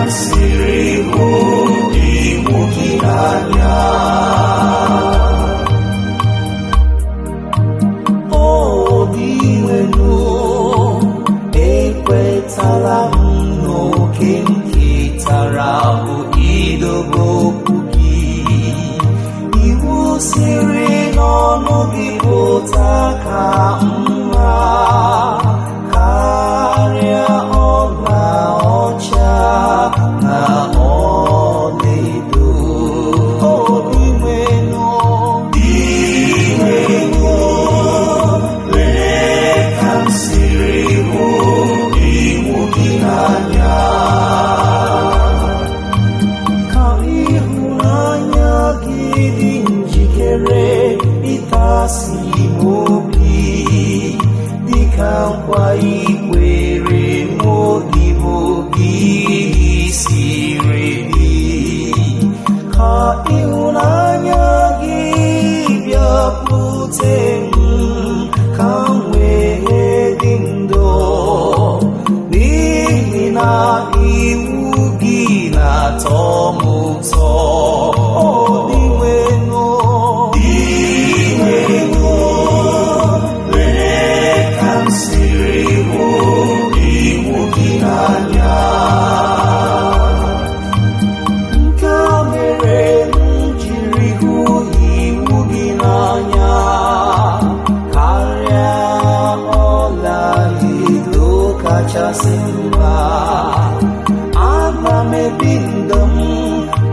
m siri hụ iwu gị n'anya. Obi nwenu, ekwetala m n'oke m ketara bụ idobe okwu gị. Iwu siri n'ọnụ gị pụta ka mma karịa ọla ọcha na ọlaedo. Obi nwenu, lee ka m siri hụ iwu gị n'anya. Ka ịhụnanya gị dị njikere ịtasị m obi, dịka nkwa ikwere m odibo gị siri dị. Ka ịhụnanya gị bịakwute m, ka m wee dị ndụ, n'ihi na iwu gị na-atọ m ụtọ. Obi nwenu, lee ka m siri hụ iwu gị n'anya. Nke a mere m jiri hụ iwu gị n'anya karịa ọlaedo kachasị mma. Ana m ebi ndụ m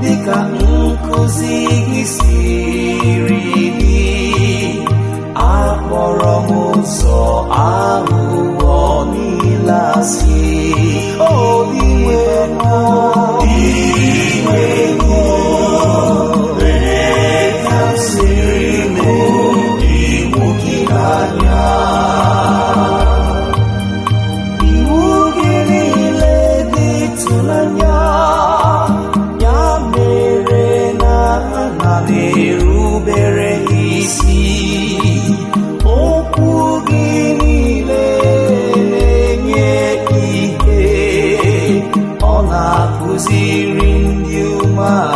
dịka nkuzi gị siri dị. Akpọrọ m ụzọ aghụghọ niile asị. Obi nwenu, lee ka m siri hụ iwu gị n'anya. Iwu gị niile dị ịtụnanya, ya mere na ana m erubere isi. Okwu gị niile na-enye ihe, ọ na-akụziri ndị umeala.